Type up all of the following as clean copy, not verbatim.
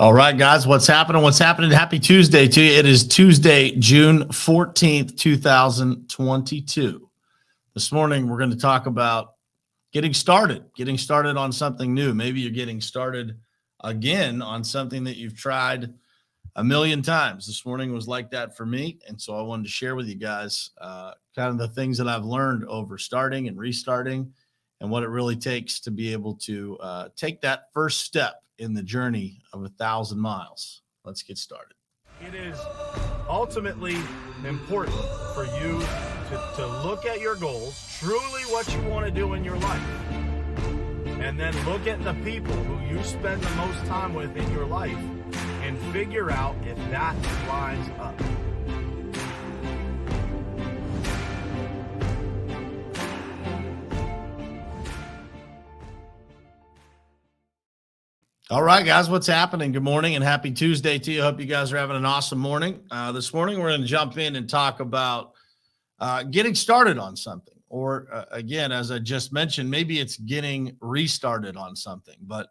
All right, guys, what's happening? What's happening? Happy Tuesday to you. It is Tuesday, June 14th, 2022. This morning, we're going to talk about getting started on something new. Maybe you're getting started again on something that you've tried a million times. This morning was like that for me. And so I wanted to share with you guys kind of the things that I've learned over starting and restarting and what it really takes to be able to take that first step in the journey of 1,000 miles. Let's get started. It is ultimately important for you to look at your goals, truly what you want to do in your life, and then look at the people who you spend the most time with in your life and figure out if that lines up. All right, guys, what's happening? Good morning and happy Tuesday to you. Hope you guys are having an awesome morning. This morning, we're going to jump in and talk about getting started on something. Or again, as I just mentioned, maybe it's getting restarted on something. But,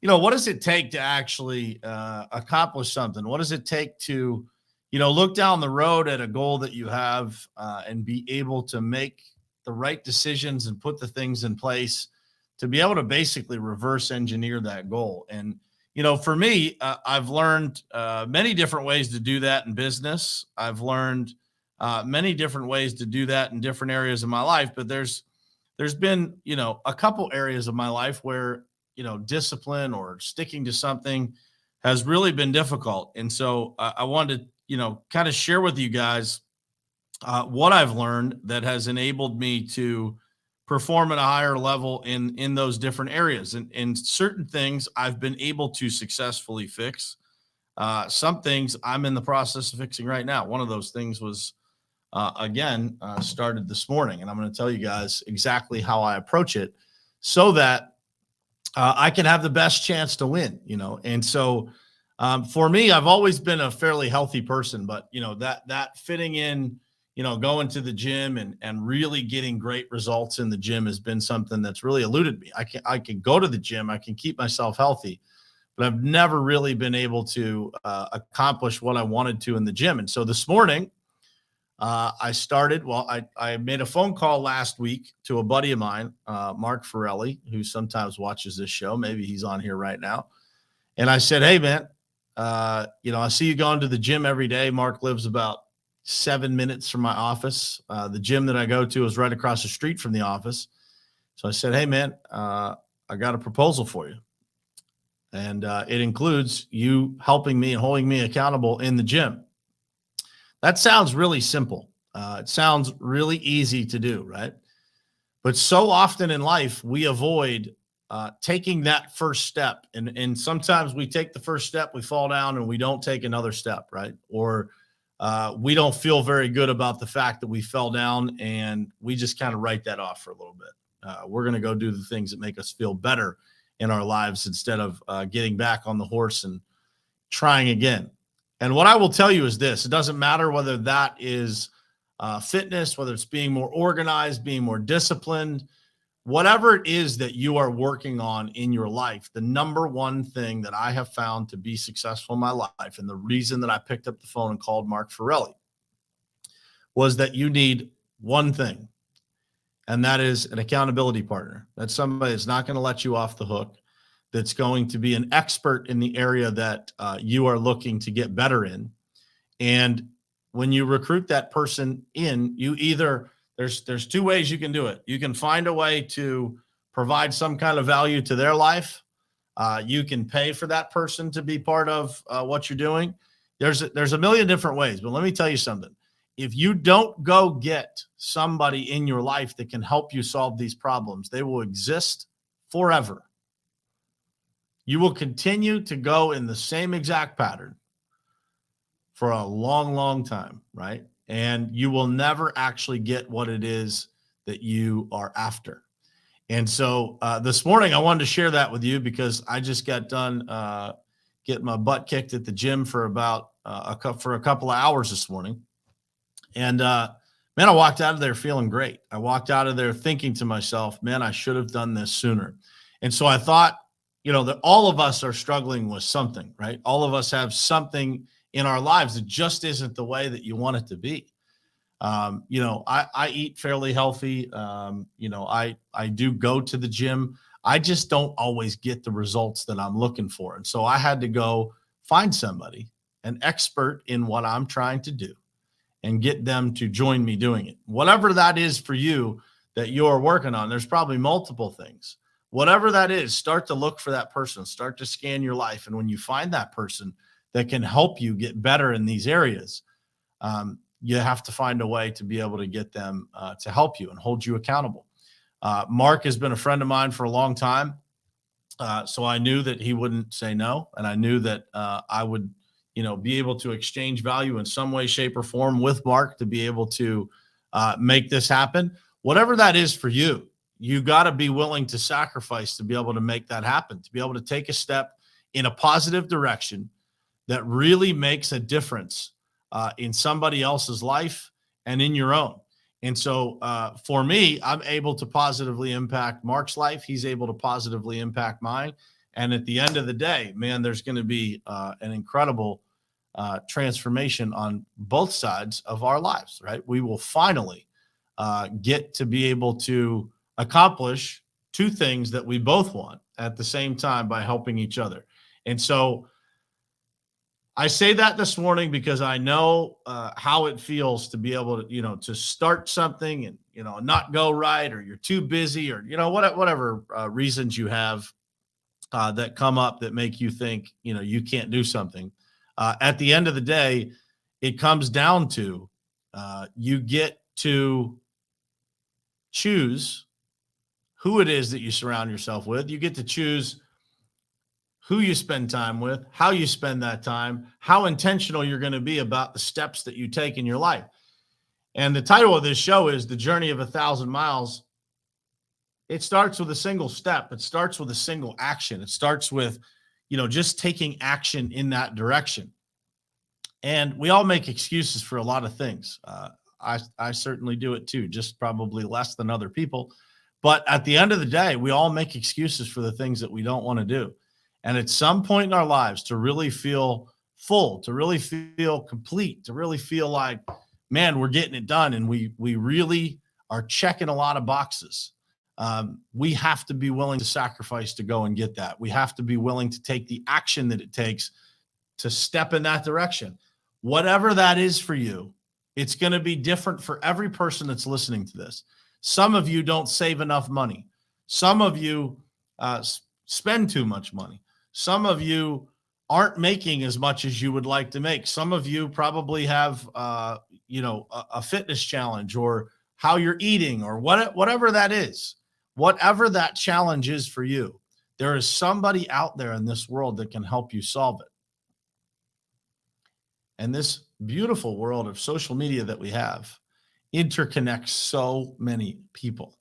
what does it take to actually accomplish something? What does it take to, look down the road at a goal that you have and be able to make the right decisions and put the things in place to be able to basically reverse engineer that goal? And, for me, I've learned many different ways to do that in business. I've learned many different ways to do that in different areas of my life. But there's been, a couple areas of my life where, discipline or sticking to something has really been difficult. And so I wanted to, kind of share with you guys what I've learned that has enabled me to perform at a higher level in those different areas. And certain things I've been able to successfully fix. Some things I'm in the process of fixing right now. One of those things was, started this morning. And I'm going to tell you guys exactly how I approach it so that I can have the best chance to win, And so for me, I've always been a fairly healthy person, but, that fitting in, going to the gym and really getting great results in the gym has been something that's really eluded me. I can go to the gym, I can keep myself healthy, but I've never really been able to accomplish what I wanted to in the gym. And so this morning, I made a phone call last week to a buddy of mine, Mark Forelli, who sometimes watches this show. Maybe he's on here right now. And I said, hey, man, I see you going to the gym every day. Mark lives about 7 minutes from my office. The gym that I go to is right across the street from the office. So I said, hey, man, I got a proposal for you. And it includes you helping me and holding me accountable in the gym. That sounds really simple. It sounds really easy to do, right? But so often in life, we avoid taking that first step. And sometimes we take the first step, we fall down, and we don't take another step, right? Or we don't feel very good about the fact that we fell down, and we just kind of write that off for a little bit. We're going to go do the things that make us feel better in our lives instead of getting back on the horse and trying again. And what I will tell you is this: it doesn't matter whether that is fitness, whether it's being more organized, being more disciplined, whatever it is that you are working on in your life. The number one thing that I have found to be successful in my life, and the reason that I picked up the phone and called Mark Forelli, was that you need one thing, and that is an accountability partner. That's somebody that's not going to let you off the hook, that's going to be an expert in the area that you are looking to get better in. And when you recruit that person in, you either there's two ways you can do it. You can find a way to provide some kind of value to their life. You can pay for that person to be part of what you're doing. There's a million different ways, but let me tell you something. If you don't go get somebody in your life that can help you solve these problems, they will exist forever. You will continue to go in the same exact pattern for a long, long time, right? And you will never actually get what it is that you are after. And so this morning, I wanted to share that with you because I just got done getting my butt kicked at the gym for about a couple of hours this morning. And man, I walked out of there feeling great. I walked out of there thinking to myself, man, I should have done this sooner. And so I thought, that all of us are struggling with something, right? All of us have something in our lives that just isn't the way that you want it to be. I eat fairly healthy. I do go to the gym. I just don't always get the results that I'm looking for. And so I had to go find somebody, an expert in what I'm trying to do, and get them to join me doing it. Whatever that is for you that you're working on, there's probably multiple things. Whatever that is, start to look for that person, start to scan your life. And when you find that person that can help you get better in these areas, you have to find a way to be able to get them to help you and hold you accountable. Mark has been a friend of mine for a long time. So I knew that he wouldn't say no. And I knew that I would, be able to exchange value in some way, shape, or form with Mark to be able to make this happen. Whatever that is for you, you got to be willing to sacrifice to be able to make that happen, to be able to take a step in a positive direction that really makes a difference in somebody else's life and in your own. And so for me, I'm able to positively impact Mark's life. He's able to positively impact mine. And at the end of the day, man, there's going to be an incredible transformation on both sides of our lives, right? We will finally get to be able to accomplish two things that we both want at the same time by helping each other. And so I say that this morning because I know how it feels to be able to, to start something and, not go right, or you're too busy, or, whatever reasons you have that come up that make you think, you can't do something. At the end of the day, it comes down to you get to choose who it is that you surround yourself with. You get to choose who you spend time with, how you spend that time, how intentional you're going to be about the steps that you take in your life. And the title of this show is The Journey of 1,000 Miles. It starts with a single step. It starts with a single action. It starts with, just taking action in that direction. And we all make excuses for a lot of things. I certainly do it too, just probably less than other people. But at the end of the day, we all make excuses for the things that we don't want to do. And at some point in our lives, to really feel full, to really feel complete, to really feel like, man, we're getting it done, and we really are checking a lot of boxes. We have to be willing to sacrifice to go and get that. We have to be willing to take the action that it takes to step in that direction. Whatever that is for you, it's going to be different for every person that's listening to this. Some of you don't save enough money. Some of you spend too much money. Some of you aren't making as much as you would like to make. Some of you probably have, a fitness challenge, or how you're eating, or whatever that is. Whatever that challenge is for you, there is somebody out there in this world that can help you solve it. And this beautiful world of social media that we have interconnects so many people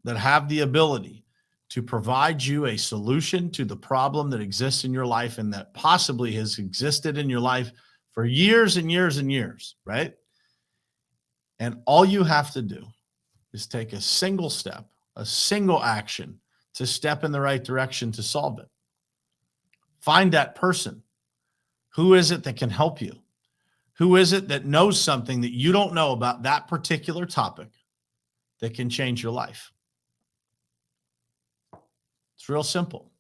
that have the ability to provide you a solution to the problem that exists in your life, and that possibly has existed in your life for years and years and years, right? And all you have to do is take a single step, a single action to step in the right direction to solve it. Find that person. Who is it that can help you? Who is it that knows something that you don't know about that particular topic that can change your life? It's real simple.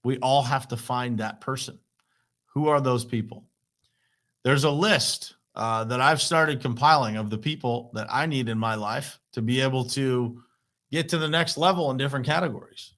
We all have to find that person. Who are those people? There's a list that I've started compiling of the people that I need in my life to be able to get to the next level in different categories.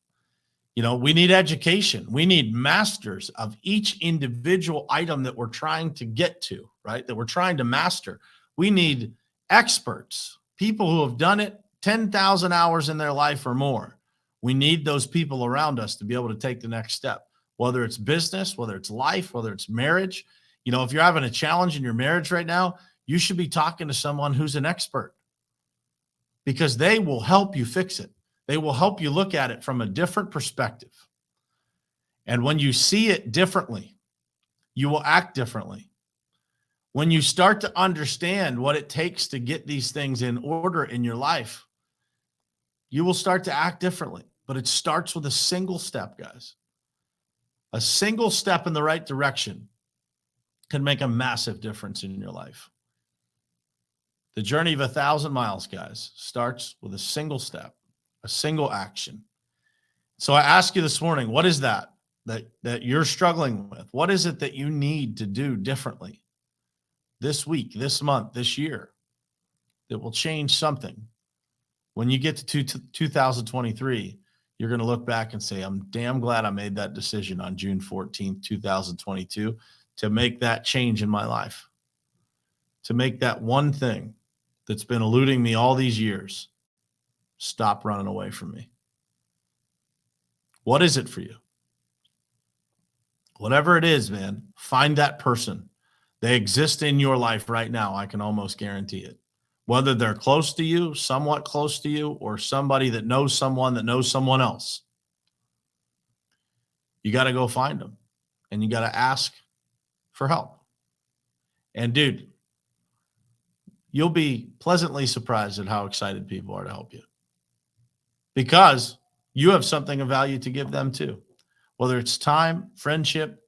We need education. We need masters of each individual item that we're trying to get to, right? That we're trying to master. We need experts, people who have done it 10,000 hours in their life or more. We need those people around us to be able to take the next step, whether it's business, whether it's life, whether it's marriage. If you're having a challenge in your marriage right now, you should be talking to someone who's an expert, because they will help you fix it. They will help you look at it from a different perspective. And when you see it differently, you will act differently. When you start to understand what it takes to get these things in order in your life, you will start to act differently. But it starts with a single step, guys. A single step in the right direction can make a massive difference in your life. The journey of 1,000 miles, guys, starts with a single step, a single action. So I ask you this morning, what is that you're struggling with? What is it that you need to do differently this week, this month, this year that will change something? When you get to 2023, you're going to look back and say, I'm damn glad I made that decision on June 14th, 2022 to make that change in my life, to make that one thing that's been eluding me all these years stop running away from me. What is it for you? Whatever it is, man, find that person. They exist in your life right now. I can almost guarantee it. Whether they're close to you, somewhat close to you, or somebody that knows someone else. You got to go find them and you got to ask for help. And dude, you'll be pleasantly surprised at how excited people are to help you because you have something of value to give them too. Whether it's time, friendship,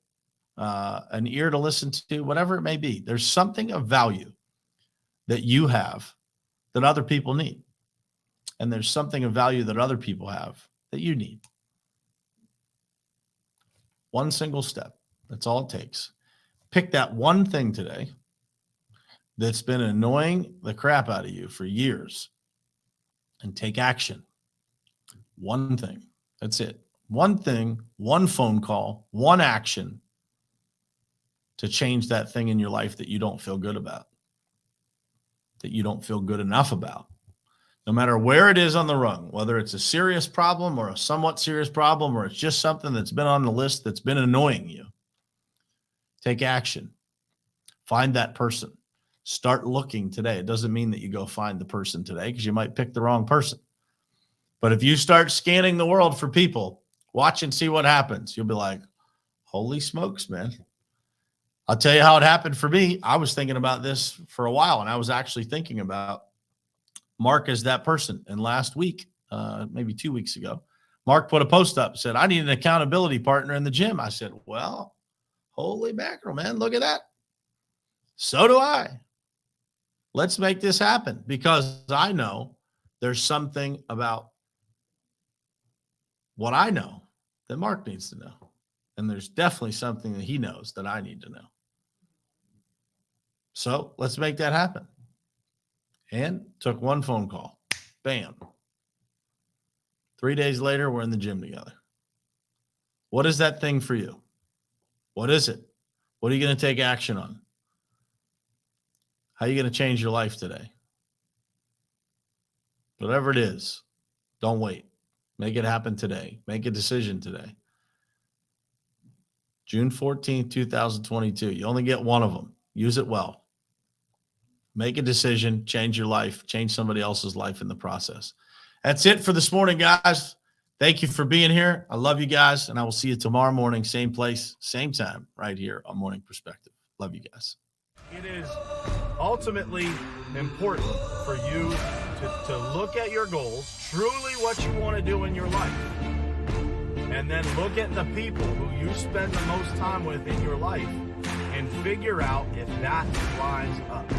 an ear to listen to, whatever it may be, there's something of value that you have that other people need. And there's something of value that other people have that you need. One single step. That's all it takes. Pick that one thing today that's been annoying the crap out of you for years and take action. One thing. That's it. One thing, one phone call, one action to change that thing in your life that you don't feel good about, that you don't feel good enough about. No matter where it is on the rung, whether it's a serious problem or a somewhat serious problem, or it's just something that's been on the list that's been annoying you, take action. Find that person. Start looking today. It doesn't mean that you go find the person today because you might pick the wrong person. But if you start scanning the world for people, watch and see what happens. You'll be like, holy smokes, man. I'll tell you how it happened for me. I was thinking about this for a while, and I was actually thinking about Mark as that person. And last week, maybe 2 weeks ago, Mark put a post up, said, I need an accountability partner in the gym. I said, well, holy mackerel, man, look at that. So do I. Let's make this happen because I know there's something about what I know that Mark needs to know. And there's definitely something that he knows that I need to know. So let's make that happen. And took one phone call. Bam. 3 days later, we're in the gym together. What is that thing for you? What is it? What are you going to take action on? How are you going to change your life today? Whatever it is, don't wait. Make it happen today. Make a decision today. June 14th, 2022. You only get one of them. Use it well. Make a decision, change your life, change somebody else's life in the process. That's it for this morning, guys. Thank you for being here. I love you guys, and I will see you tomorrow morning, same place, same time, right here on Morning Perspective. Love you guys. It is ultimately important for you to look at your goals, truly what you want to do in your life, and then look at the people who you spend the most time with in your life and figure out if that lines up.